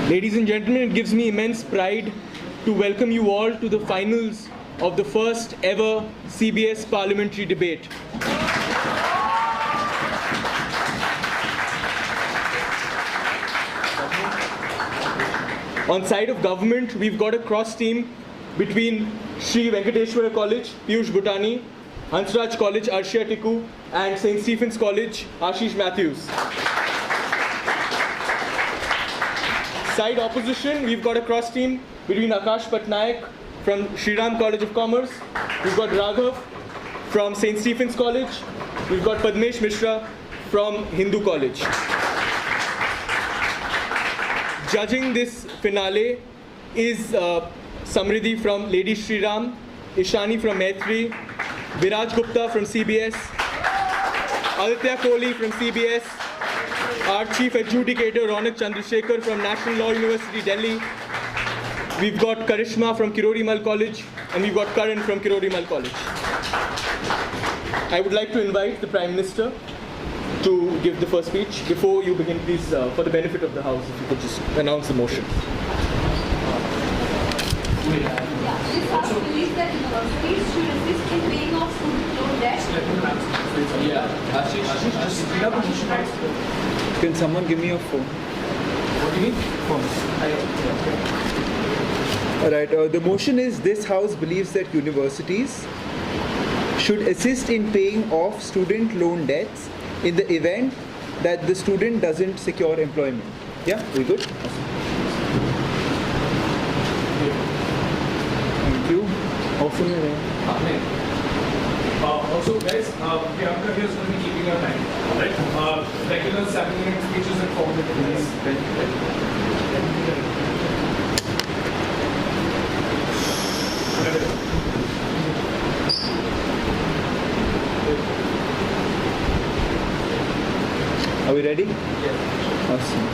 Ladies and gentlemen, it gives me immense pride to welcome you all to the finals of the first ever CBS parliamentary debate. On side of government, we've got a cross team between Sri Venkateshwara College, Piyush Bhutani, Hansraj College, Arshia Tikku, and St. Stephen's College, Ashish Matthews. Side opposition, we've got a cross team between Akash Patnaik from Shriram College of Commerce, we've got Raghav from St. Stephen's College, we've got Padmesh Mishra from Hindu College. Judging this finale is Samriddhi from Lady Shriram, Ishani from Maitri, Viraj Gupta from CBS, Aditya Kohli from CBS, our Chief Adjudicator Ronak Chandrasekhar from National Law University, Delhi. We've got Karishma from Kirori Mal College, and we've got Karan from Kirori Mal College. I would like to invite the Prime Minister to give the first speech. Before you begin, please, for the benefit of the House, if you could just announce the motion. This House believes that universities should assist in paying off student loan debt. Can someone give me a phone? What do you need? Phone. Alright, the motion is this House believes that universities should assist in paying off student loan debts in the event that the student doesn't secure employment. Yeah, we good? Thank you. Often Also, guys, Priyanka here is going to be keeping our time. Right? Regular 7-minute speeches and 4-minute please. Are we ready? Yes. Awesome.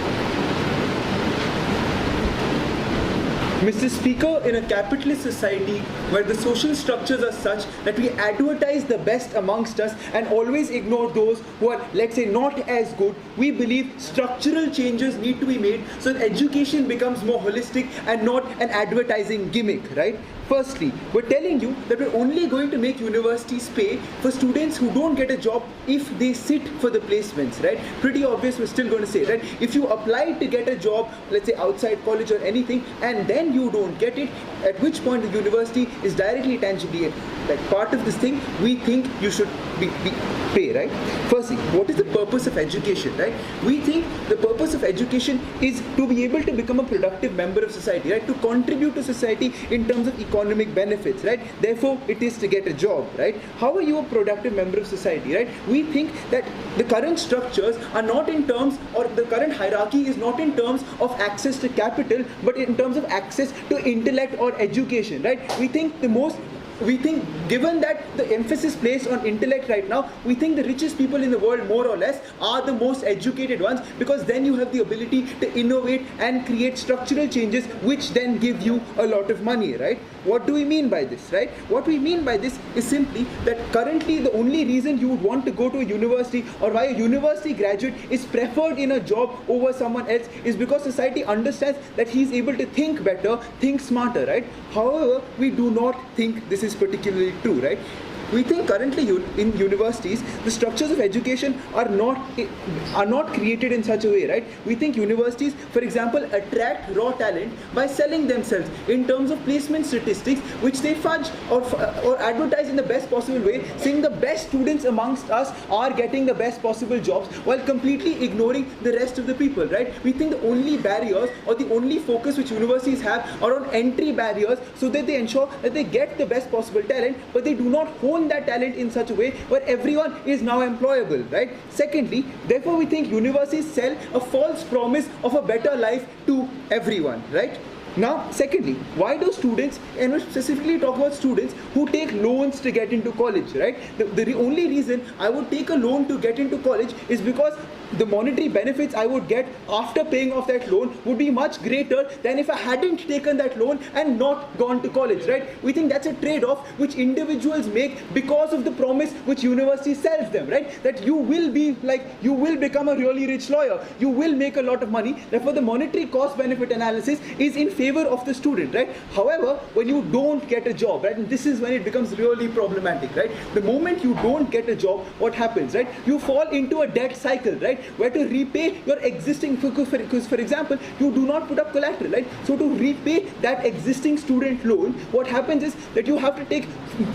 Mr. Speaker, in a capitalist society where the social structures are such that we advertise the best amongst us and always ignore those who are, let's say, not as good, we believe structural changes need to be made so that education becomes more holistic and not an advertising gimmick, right? Firstly, we're telling you that we're only going to make universities pay for students who don't get a job if they sit for the placements, right? Pretty obvious, we're still going to say, right? If you apply to get a job, let's say outside college or anything, and then you don't get it, at which point the university is directly tangibly like part of this thing, we think you should be pay, right? Firstly, what is the purpose of education, right? We think the purpose of education is to be able to become a productive member of society, right? To contribute to society in terms of economic benefits, right? Therefore, it is to get a job, right? How are you a productive member of society, right? We think that the current structures are not in terms, or the current hierarchy is not in terms of access to capital, but in terms of access to intellect or education, right? We think given that the emphasis placed on intellect right now, we think the richest people in the world more or less are the most educated ones, because then you have the ability to innovate and create structural changes which then give you a lot of money, right? What do we mean by this, right? What we mean by this is simply that currently the only reason you would want to go to a university or why a university graduate is preferred in a job over someone else is because society understands that he is able to think better, think smarter, right? However, we do not think this is particularly true, right? We think currently in universities, the structures of education are not created in such a way, right? We think universities, for example, attract raw talent by selling themselves in terms of placement statistics, which they fudge or advertise in the best possible way, saying the best students amongst us are getting the best possible jobs while completely ignoring the rest of the people, right? We think the only barriers or the only focus which universities have are on entry barriers so that they ensure that they get the best possible talent, but they do not hone that talent in such a way where everyone is now employable, right? Secondly, therefore we think universities sell a false promise of a better life to everyone, right? Now, secondly, why do students, and we specifically talk about students who take loans to get into college, right? The only reason I would take a loan to get into college is because the monetary benefits I would get after paying off that loan would be much greater than if I hadn't taken that loan and not gone to college, right? We think that's a trade-off which individuals make because of the promise which university sells them, right? That you will become a really rich lawyer, you will make a lot of money. Therefore, the monetary cost benefit analysis is in favor of the student, right? However, when you don't get a job, right, and this is when it becomes really problematic, right? The moment you don't get a job, what happens, right? You fall into a debt cycle, right? Where to repay your existing, because for example, you do not put up collateral, right? So to repay that existing student loan, what happens is that you have to take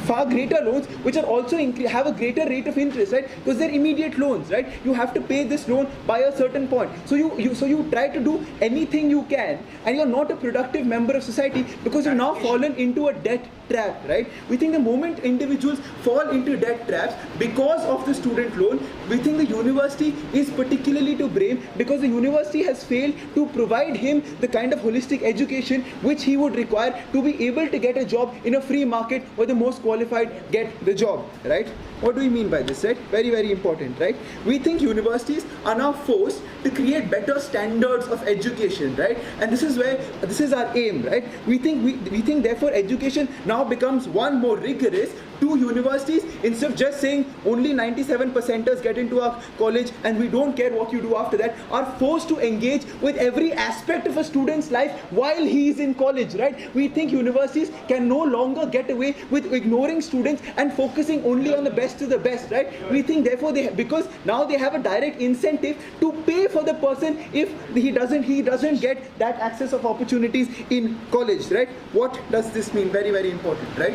far greater loans, which are also have a greater rate of interest, right? Because they're immediate loans, right? You have to pay this loan by a certain point. So you try to do anything you can, and you're not a productive member of society because you've now fallen into a debt trap, right? We think the moment individuals fall into debt traps because of the student loan, we think the university is particularly to blame because the university has failed to provide him the kind of holistic education which he would require to be able to get a job in a free market where the most qualified get the job, right? What do we mean by this, right? Very, very important, right? We think universities are now forced to create better standards of education, right? And this is our aim, right? We think therefore education now becomes one more rigorous. Two universities, instead of just saying only 97%ers get into our college and we don't care what you do after that, are forced to engage with every aspect of a student's life while he is in college, right? We think universities can no longer get away with ignoring students and focusing only on the best of the best, right? We think therefore because now they have a direct incentive to pay for the person if he doesn't get that access of opportunities in college, right? What does this mean? Very, very important, right?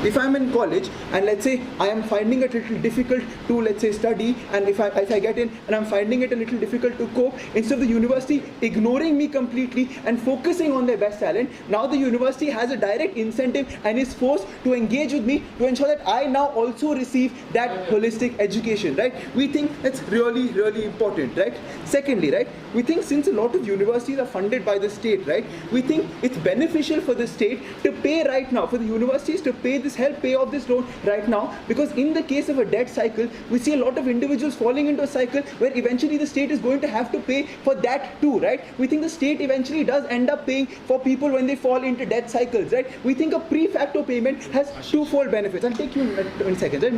If I'm in college and let's say I am finding it a little difficult to, let's say, study, and if I get in and I'm finding it a little difficult to cope, instead of the university ignoring me completely and focusing on their best talent, now the university has a direct incentive and is forced to engage with me to ensure that I now also receive that holistic education, right? We think that's really, really important, right? Secondly, right, we think since a lot of universities are funded by the state, right, we think it's beneficial for the state to pay right now, for the universities to help pay off this loan right now, because in the case of a debt cycle, we see a lot of individuals falling into a cycle where eventually the state is going to have to pay for that too, right? We think the state eventually does end up paying for people when they fall into debt cycles, right? We think a pre-facto payment has twofold benefits. I'll take you in seconds, right?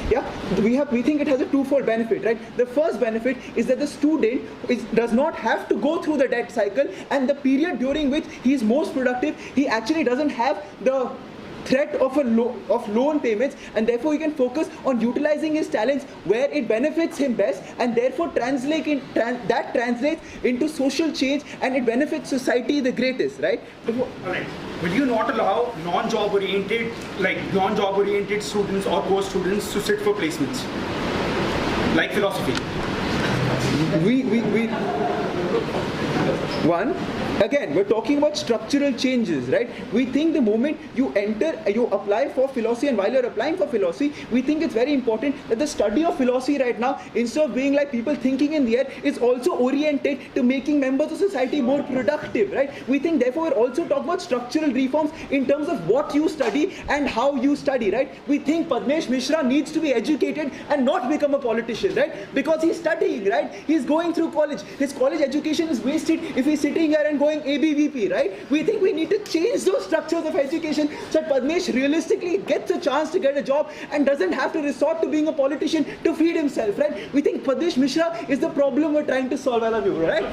Yeah, we think it has a twofold benefit, right? The first benefit is that the student does not have to go through the debt cycle, and the period during which he is most productive, he actually doesn't have the threat of loan payments, and therefore he can focus on utilizing his talents where it benefits him best, and therefore that translates into social change and it benefits society the greatest, right? Alright. Will you not allow non-job oriented students or core students to sit for placements? Like philosophy? Again, we're talking about structural changes, right? We think the moment you apply for philosophy, and while you're applying for philosophy, we think it's very important that the study of philosophy right now, instead of being like people thinking in the air, is also oriented to making members of society more productive, right? We think therefore we're also talking about structural reforms in terms of what you study and how you study, right? We think Padmesh Mishra needs to be educated and not become a politician, right? Because he's studying, right? He's going through college. His college education is wasted if he's sitting here and going ABVP, right? We think we need to change those structures of education so that Padmesh realistically gets a chance to get a job and doesn't have to resort to being a politician to feed himself, right? We think Padmesh Mishra is the problem we're trying to solve, all of you, right?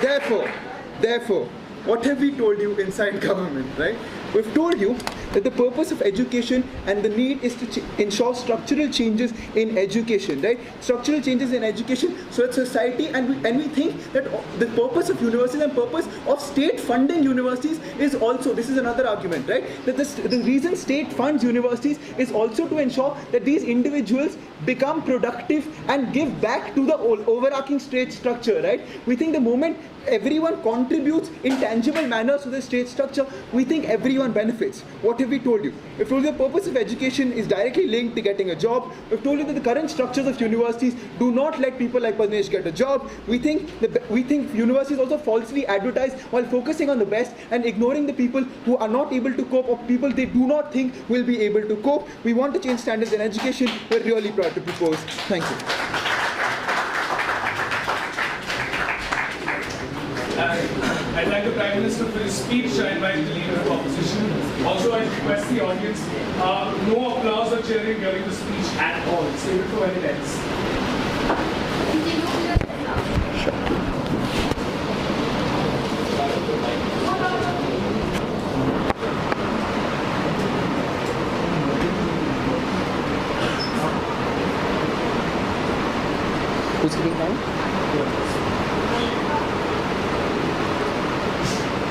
Therefore, what have we told you inside government, right? We've told you that the purpose of education and the need is to ensure structural changes in education, right? Structural changes in education so that society, and we think that the purpose of universities and purpose of state funding universities is also, this is another argument, right? That the reason state funds universities is also to ensure that these individuals become productive and give back to the overarching state structure, right? We think the moment everyone contributes in tangible manners to the state structure, we think everyone benefits. What have we told you? We've told you the purpose of education is directly linked to getting a job. We've told you that the current structures of universities do not let people like Padmesh get a job. We think universities also falsely advertise while focusing on the best and ignoring the people who are not able to cope or people they do not think will be able to cope. We want to change standards in education. We're really proud. to propose. Thank you. I'd like the Prime Minister for his speech. I invite the Leader of Opposition. Also, I request the audience, no applause or cheering during the speech at all. Save it for when it ends. Who's giving time?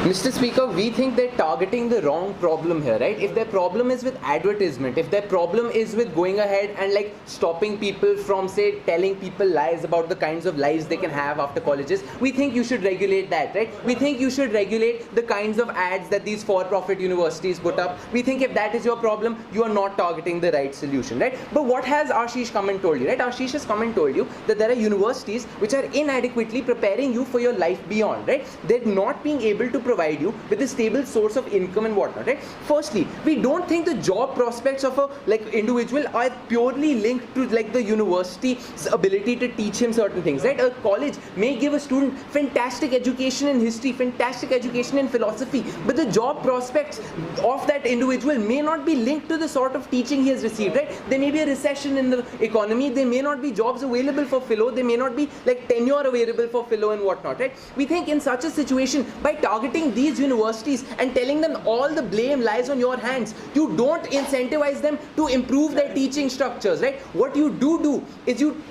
Mr. Speaker, we think they're targeting the wrong problem here, right? If their problem is with advertisement, if their problem is with going ahead and like stopping people from, say, telling people lies about the kinds of lives they can have after colleges, we think you should regulate that, right? We think you should regulate the kinds of ads that these for-profit universities put up. We think if that is your problem, you are not targeting the right solution, right? But what has Ashish come and told you, right? Ashish has come and told you that there are universities which are inadequately preparing you for your life beyond, right? They're not being able to provide you with a stable source of income and whatnot, right? Firstly, we don't think the job prospects of a individual are purely linked to like the university's ability to teach him certain things, right? A college may give a student fantastic education in history, fantastic education in philosophy, but the job prospects of that individual may not be linked to the sort of teaching he has received, right? There may be a recession in the economy, there may not be jobs available for philo, there may not be like tenure available for philo and whatnot, right? We think in such a situation, by targeting these universities and telling them all the blame lies on your hands, you don't incentivize them to improve their teaching structures, right? What you do is you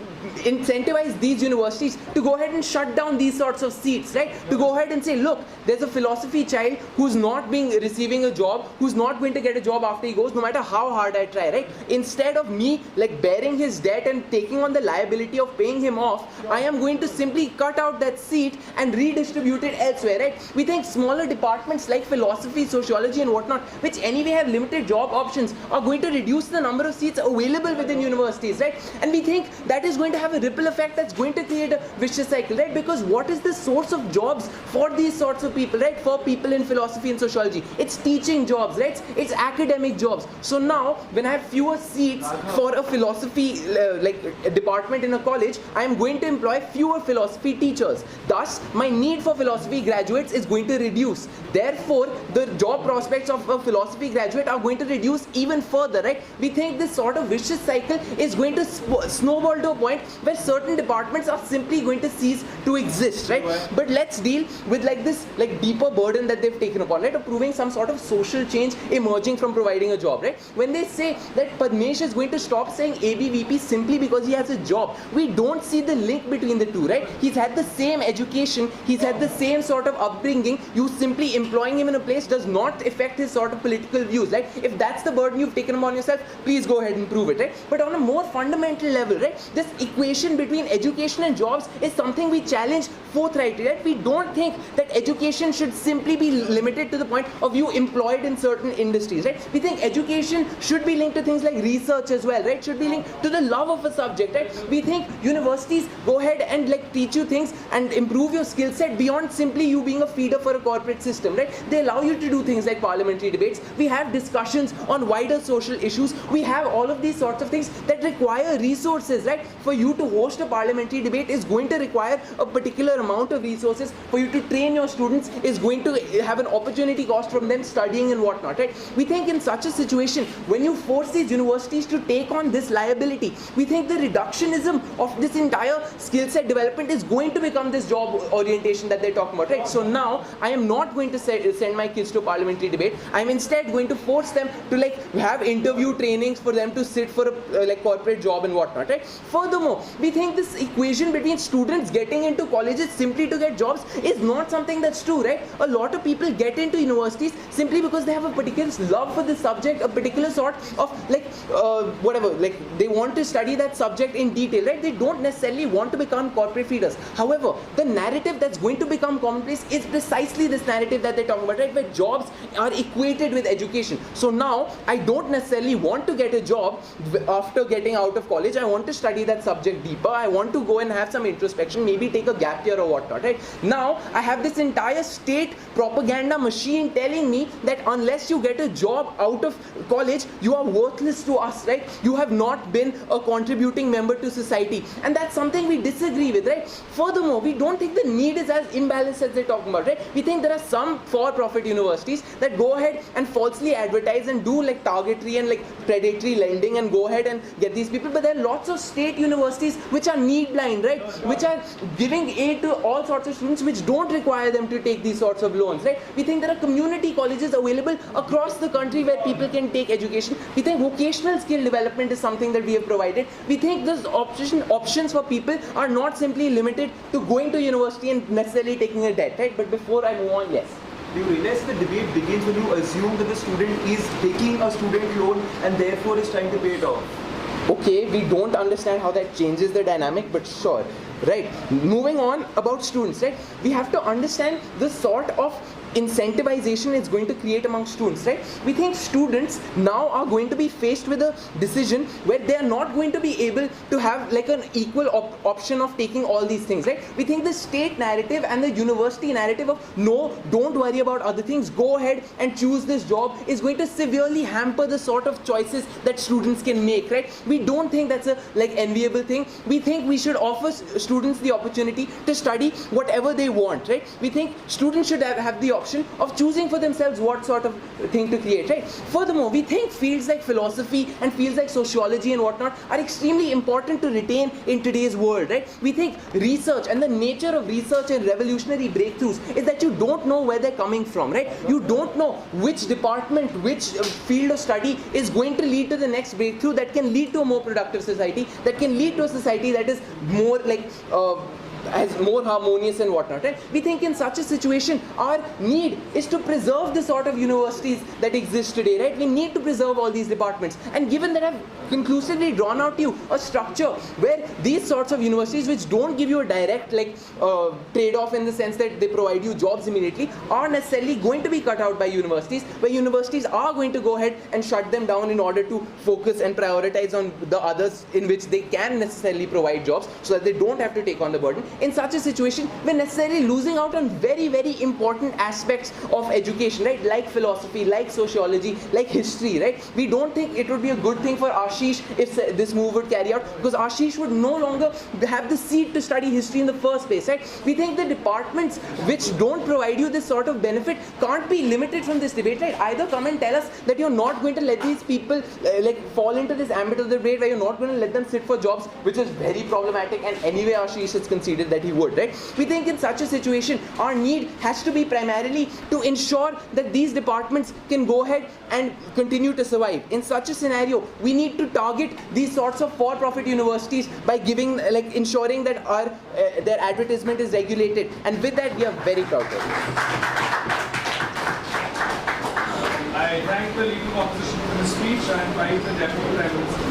incentivize these universities to go ahead and shut down these sorts of seats, right? To go ahead and say, look, there's a philosophy child who's not receiving a job, who's not going to get a job after he goes, no matter how hard I try, right? Instead of me like bearing his debt and taking on the liability of paying him off, I am going to simply cut out that seat and redistribute it elsewhere, right? We think smaller departments like philosophy, sociology and whatnot, which anyway have limited job options, are going to reduce the number of seats available within universities, right? And we think that is going to have a ripple effect that's going to create a vicious cycle, right? Because what is the source of jobs for these sorts of people, right? For people in philosophy and sociology, it's teaching jobs, right? It's academic jobs. So now when I have fewer seats for a philosophy department in a college, I am going to employ fewer philosophy teachers. Thus, my need for philosophy graduates is going to reduce. Therefore, the job prospects of a philosophy graduate are going to reduce even further, right? We think this sort of vicious cycle is going to snowball to a point where certain departments are simply going to cease to exist, right? But let's deal with this deeper burden that they've taken upon, right? Of proving some sort of social change emerging from providing a job, right? When they say that Padmesh is going to stop saying ABVP simply because he has a job, we don't see the link between the two, right? He's had the same education, he's had the same sort of upbringing. You simply employing him in a place does not affect his sort of political views, right? If that's the burden you've taken upon yourself, please go ahead and prove it, right? But on a more fundamental level, right, this equation between education and jobs is something we challenge forthrightly, right? We don't think that education should simply be limited to the point of you employed in certain industries, right? We think education should be linked to things like research as well, right? Should be linked to the love of a subject, right? We think universities go ahead and teach you things and improve your skill set beyond simply you being a feeder for a corporate system, right? They allow you to do things like parliamentary debates. We have discussions on wider social issues. We have all of these sorts of things that require resources, right? For you to host a parliamentary debate is going to require a particular amount of resources. For you to train your students is going to have an opportunity cost from them studying and whatnot, right? We think in such a situation, when you force these universities to take on this liability, we think the reductionism of this entire skill set development is going to become this job orientation that they're talking about, right? So now I am not going to send my kids to a parliamentary debate. I am instead going to force them to have interview trainings for them to sit for a corporate job and whatnot, right? Furthermore, we think this equation between students getting into colleges simply to get jobs is not something that's true, right? A lot of people get into universities simply because they have a particular love for the subject, a particular sort of they want to study that subject in detail, right? They don't necessarily want to become corporate feeders. However, the narrative that's going to become commonplace is precisely this narrative that they're talking about, right? Where jobs are equated with education. So now I don't necessarily want to get a job after getting out of college. I want to study that subject subject deeper. I want to go and have some introspection, maybe take a gap year or whatnot, right? Now, I have this entire state propaganda machine telling me that unless you get a job out of college, you are worthless to us, right? You have not been a contributing member to society. And that's something we disagree with, right? Furthermore, we don't think the need is as imbalanced as they're talking about, right? We think there are some for-profit universities that go ahead and falsely advertise and do like targetry and like predatory lending and go ahead and get these people. But there are lots of state universities which are need blind, right? Which are giving aid to all sorts of students which don't require them to take these sorts of loans, right? We think there are community colleges available across the country where people can take education. We think vocational skill development is something that we have provided. We think those options for people are not simply limited to going to university and necessarily taking a debt, right? But before I move on, yes. Do you realize the debate begins when you assume that the student is taking a student loan and therefore is trying to pay it off? Okay, we don't understand how that changes the dynamic, but sure, right? Moving on about students, right? We have to understand the sort of incentivization it's going to create among students, right? We think students now are going to be faced with a decision where they are not going to be able to have like an equal option of taking all these things, right? We think the state narrative and the university narrative of no, don't worry about other things, go ahead and choose this job is going to severely hamper the sort of choices that students can make, right? We don't think that's a like enviable thing. We think we should offer students the opportunity to study whatever they want, right? We think students should have the option of choosing for themselves what sort of thing to create, right? Furthermore, we think fields like philosophy and fields like sociology and whatnot are extremely important to retain in today's world, right? We think research and the nature of research and revolutionary breakthroughs is that you don't know where they're coming from, right? You don't know which department, which field of study is going to lead to the next breakthrough that can lead to a more productive society, that can lead to a society that is more like as more harmonious and whatnot, right? We think in such a situation, our need is to preserve the sort of universities that exist today, right? We need to preserve all these departments. And given that I've conclusively drawn out to you a structure where these sorts of universities which don't give you a direct like trade-off in the sense that they provide you jobs immediately are necessarily going to be cut out by universities, where universities are going to go ahead and shut them down in order to focus and prioritize on the others in which they can necessarily provide jobs so that they don't have to take on the burden. In such a situation, we're necessarily losing out on very, very important aspects of education, right? Like philosophy, like sociology, like history, right? We don't think it would be a good thing for Ashish if this move would carry out, because Ashish would no longer have the seat to study history in the first place, right? We think the departments which don't provide you this sort of benefit can't be limited from this debate, right? Either come and tell us that you're not going to let these people like fall into this ambit of the debate where you're not going to let them sit for jobs, which is very problematic, and anyway Ashish has conceded that he would, right? We think in such a situation, our need has to be primarily to ensure that these departments can go ahead and continue to survive. In such a scenario, we need to target these sorts of for-profit universities by giving, like, ensuring that our their advertisement is regulated, and with that, we are very proud of it. I thank the leading opposition for the speech and invite the Deputy Prime Minister.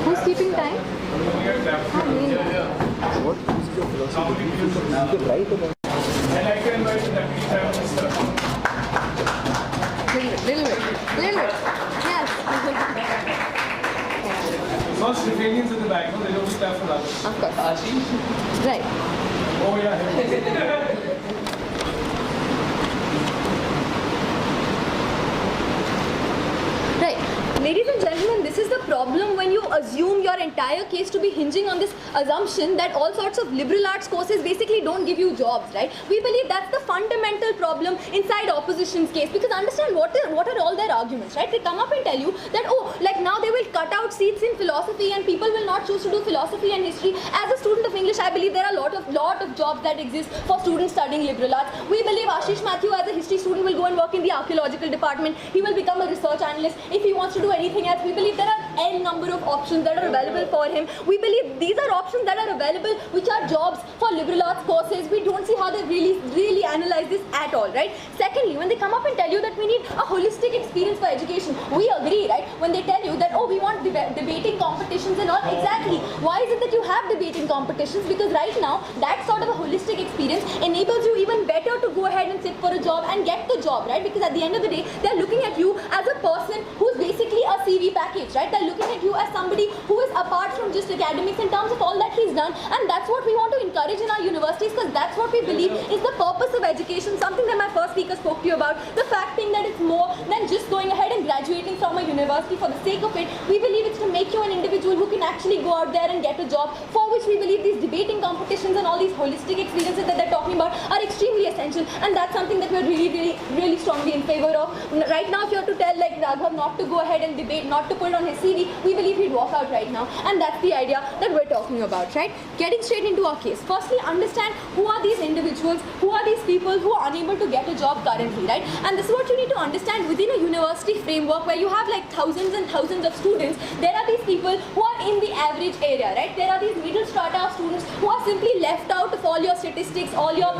Who's keeping time? What is your philosophy? You can write about it. And I can invite the Deputy Prime Minister. Little bit. Yes. First, Lithuanians in the back, no? They don't stand for others. Of course. Ashish? Right. Oh, yeah. Right. Ladies and gentlemen, this is the problem when you assume your entire case to be hinging on this assumption that all sorts of liberal arts courses basically don't give you jobs, right? We believe that's the fundamental problem inside opposition's case, because understand what are all their arguments, right? They come up and tell you that, oh, like now they will cut out seats in philosophy and people will not choose to do philosophy and history. As a student of English, I believe there are a lot of jobs that exist for students studying liberal arts. We believe Ashish Mathew, as a history student, will go and work in the archaeological department. He will become a research analyst. If he wants to do anything else, we believe there are n number of options that are available for him. We believe these are options that are available, which are jobs for liberal arts courses. We don't see how they really analyze this at all, right? Secondly, when they come up and tell you that we need a holistic experience for education, we agree, right? When they tell you that, oh, we want debating competitions and all, exactly. Why is it that you have debating competitions? Because right now, that sort of a holistic experience enables you even better to go ahead and sit for a job and get the job, right? Because at the end of the day, they're looking at you as a person who's basically a CV package, right? They're looking at you as somebody who is apart from just academics in terms of all that he's done, and that's what we want to encourage in our universities, because that's what we believe is the purpose of education, something that my first speaker spoke to you about, the fact being that it's more than just going ahead and graduating from a university for the sake of it. We believe it's to make you an individual who can actually go out there and get a job, for which we believe these debating competitions and all these holistic experiences that they're talking about are extremely essential, and that's something that we're really strongly in favor of. Right now, if you have to tell like Raghav not to go ahead and debate, not to put it on his CV, we believe he'd walk out right now, and that's the idea that we're talking about, right? Getting straight into our case. Firstly, understand who are these individuals, who are these people who are unable to get a job currently, right? And this is what you need to understand within a university framework where you have like thousands and thousands of students. There are these people who are in the average area, right? There are these middle strata of students who are simply left out of all your statistics, all your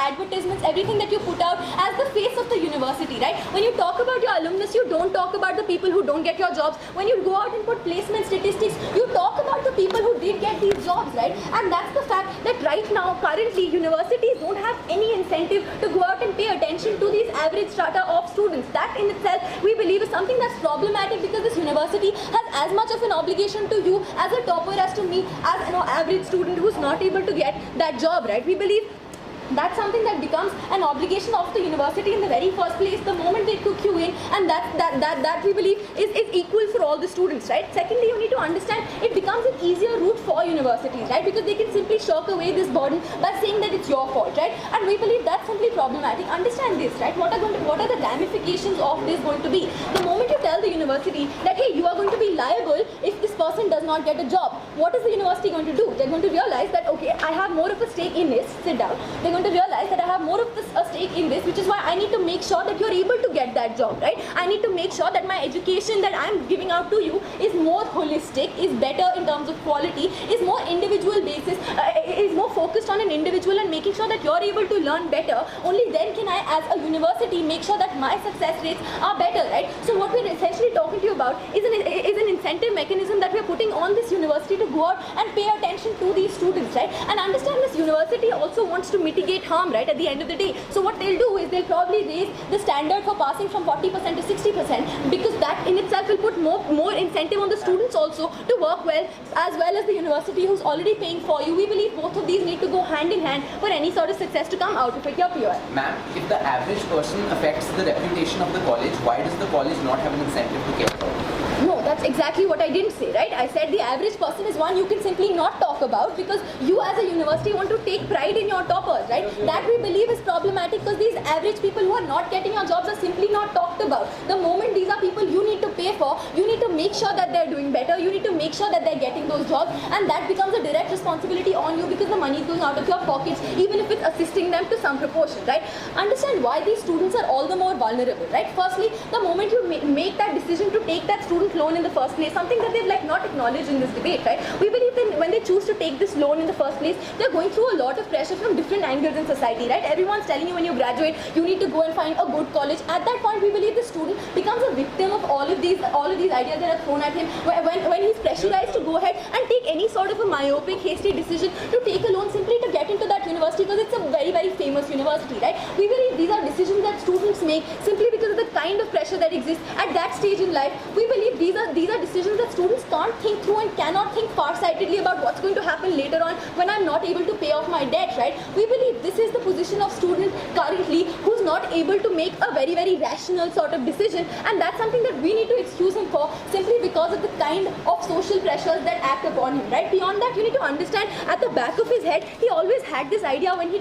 advertisements, everything that you put out as the face of the university, right? When you talk about your alumnus, you don't talk about the people who don't get your jobs. When you go out and put placement statistics, you talk about the people who did get these jobs, right? And that's the fact that right now, currently, universities don't have any incentive to go out and pay attention to these average strata of students. That in itself, we believe, is something that's problematic, because this university has as much of an obligation to you as a topper as to me as an average student who's not able to get that job, right? We believe that's something that becomes an obligation of the university in the very first place, the moment they took you in, and that we believe is equal for all the students, right? Secondly, you need to understand it becomes an easier route for universities, right? Because they can simply shock away this burden by saying that it's your fault, right? And we believe that's simply problematic. Understand this, right? What are the ramifications of this going to be? The moment you tell the university that, hey, you are going to be liable if this person does not get a job, what is the university going to do? They're going to realize that, okay, I have more of a stake in this. Sit down. They're going to realize that I have more of a stake in this, which is why I need to make sure that you're able to get that job, right? I need to make sure that my education that I'm giving out to you is more holistic, is better in terms of quality, is more individual basis, is more focused on an individual and making sure that you're able to learn better. Only then can I, as a university, make sure that my success rates are better, right? So what we're essentially talking to you about is an incentive mechanism that we're putting on this university to go out and pay attention to these students, right? And understand this university also wants to mitigate harm, right, at the end of the day. So what they'll do is they'll probably raise the standard for passing from 40% to 60%, because that in itself will put more incentive on the students also to work well as the university who's already paying for you. We believe both of these need to go hand in hand for any sort of success to come out of it. Yeah, Pure. Ma'am, if the average person affects the reputation of the college, why does the college not have an incentive to care for it? No, that's exactly what I didn't say, right? I said the average person is one you can simply not talk about, because you as a university want to take pride in your toppers, right? That we believe is problematic, because these average people who are not getting your jobs are simply not talked about. The moment these are people you need to pay for, you need to make sure that they're doing better, you need to make sure that they're getting those jobs, and that becomes a direct responsibility on you, because the money is going out of your pockets, even if it's assisting them to some proportion, right? Understand why these students are all the more vulnerable, right? Firstly, the moment you make that decision to take that student loan in the first place, something that they've like not acknowledged in this debate, right? We believe that when they choose to take this loan in the first place, they're going through a lot of pressure from different angles in society, right? Everyone's telling you when you graduate, you need to go and find a good college. At that point, we believe the student becomes a victim of all of these ideas that are thrown at him, when he's pressurized to go ahead and take any sort of a myopic, hasty decision to take a loan simply to get into that university, because it's a very, very famous university, right? We believe these are decisions that students make simply because of the kind of pressure that exists at that stage in life. We believe these are decisions that students can't think through and cannot think farsightedly about what's going to happen later on when I'm not able to pay off my debt, right? We believe this is the position of student currently who's not able to make a very, very rational sort of decision, and that's something that we need to excuse him for, simply because of the kind of social pressures that act upon him, right? Beyond that, you need to understand at the back of his head, he always had this idea when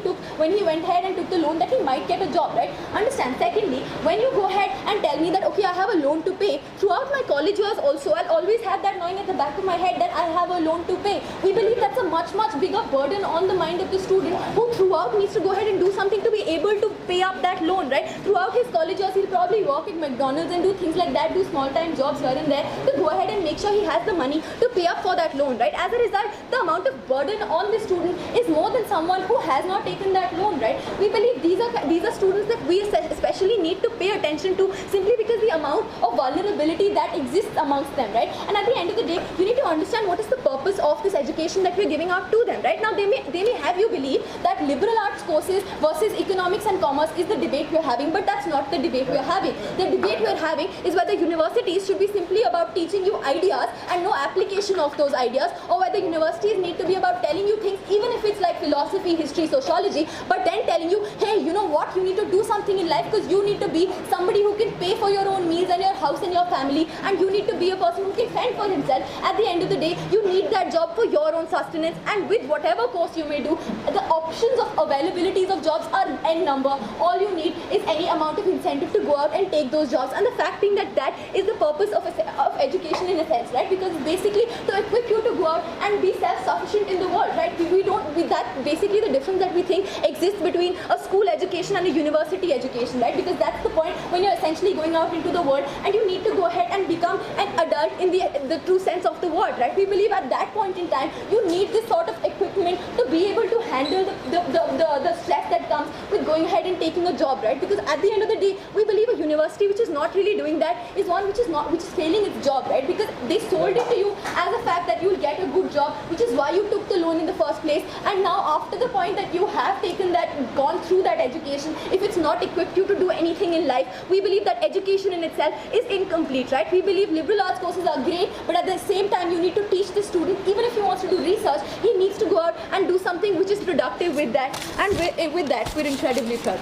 he went ahead and took the loan that he might get a job, right? Understand. Secondly, when you go ahead and tell me that, okay, I have a loan to pay, throughout my college years also, I'll always have that knowing at the back of my head that I have a loan to pay. We believe that's a much, much bigger burden on the mind of the student who throughout needs to go ahead and do something to be able to pay up that loan, right? Throughout his college years, he'll probably work at McDonald's and do things like that, do small-time jobs here and there to go ahead and make sure he has the money to pay up for that loan, right? As a result, the amount of burden on the student is more than someone who has not taken that loan, right? We believe these are students that we especially need to pay attention to simply because the amount of vulnerability that exists amongst them, right? And at the end of the day, you need to understand what is the purpose of this education that we're giving out to them, right? Now, they may have you believe that liberal arts courses versus economics and commerce is the debate we're having, but that's not the debate we're having. The debate we're having is whether universities should be simply about teaching you ideas and no application of those ideas, or whether universities need to be about telling you things, even if it's like philosophy, history, sociology, but then telling you, hey, you know what, you need to do something in life because you need to be somebody who can pay for your own meals and your house and your family, and you need to be a person who can fend for himself. At the end of the day, you need that job for your own sustenance, and with whatever course you may do, the options of availabilities of jobs are n number. All you need is any amount of incentive to go out and take those jobs, and the fact being that that is the purpose of education in a sense, right? Because basically to equip you to go out and be self-sufficient in the world, right? That basically the difference that we think exists between a school education and a university education, right? Because that's the point when you're essentially going out into the world and you need to go ahead and become an adult in the true sense of the word, right? We believe at that point in time you need this sort of equipment to be able to handle the stress that comes with going ahead and taking a job, right? Because at the end of the day, we believe a university which is not really doing that is one which is failing its job, right? Because they sold it to you as a fact that you'll get a good job, which is why you took the loan in the first place. And now after the point that you have taken that, gone through that education, if it's not equipped you to do anything in life, we believe that education in itself is incomplete, right? We believe liberal arts courses are great, but at the same time you need to teach the student, even if he wants to do research, he needs to go out and do something which is productive with that, and with that we're incredibly proud.